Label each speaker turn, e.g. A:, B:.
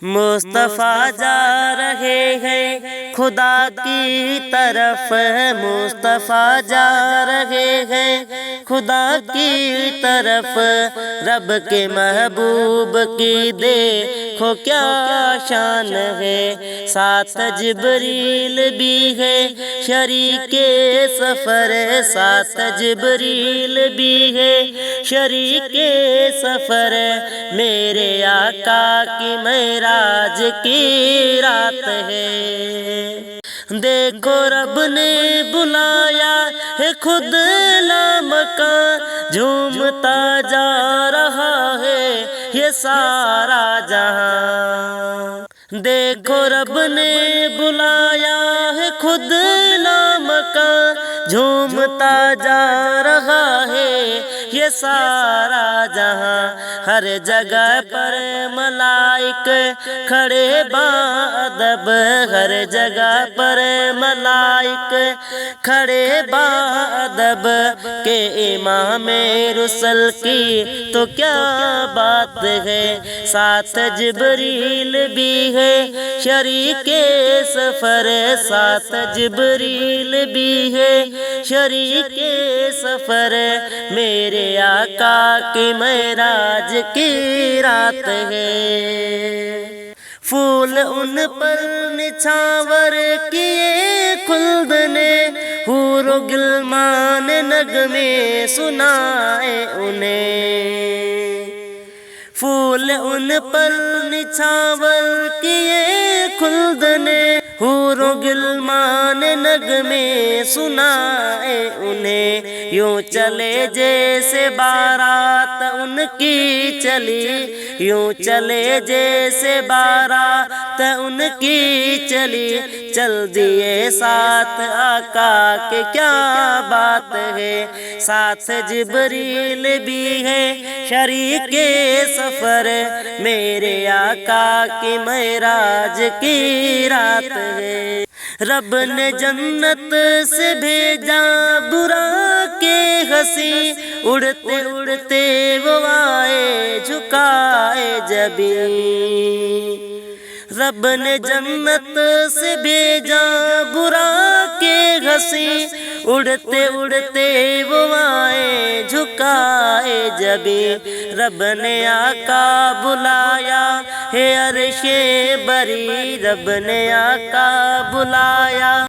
A: مصطفیٰ جا رہے ہیں خدا کی طرف، مصطفیٰ جا رہے ہیں خدا کی طرف، رب کے محبوب کی دیکھو کیا شان ہے، ساتھ جبریل بھی ہے شریک سفر، ساتھ جبریل بھی ہے شریک سفر، میرے آقا کی معراج کی رات ہے، دیکھو رب نے بلایا ہے خود لامکاں، جھومتا جا رہا ہے یہ سارا جہاں، دیکھو رب نے بلایا ہے خود لامکاں، جھومتا جا رہا ہے یہ سارا جہاں، ہر جگہ پر ملائک کھڑے باادب، ہر جگہ پر ملائک کھڑے باادب، کہ امام رسل کی تو کیا بات ہے، ساتھ جبریل بھی ہے شریک سفر، ساتھ جبریل بھی ہے شریک سفر، میرے آقا کی معراج کی رات ہے، پھول ان پر نچھاور کیے خلد نے، حور و غلمان نغمے سنائے انہیں، پھول ان پر نچھاور کیے خلد نے، حور و غلمان نغمے سنائے انہیں، یوں چلے جیسے بارات ان کی چلی، یوں چلے جیسے بارات ان کی چلی، چل دیے ساتھ آقا کے کیا بات ہے، ساتھ جبریل بھی ہے شریک سفر، میرے آقا کی معراج کی رات ہے، رب نے جنت سے بھیجا براق ہنسی، اڑتے اڑتے وہ آئے جھکائے جبیں، رب نے جنت سے بھیجا براق ہنسی، اڑتے اڑتے وہ آئے جھکائے جبیں، رب نے آقا بلایا ہے عرش بری، رب نے آقا بلایا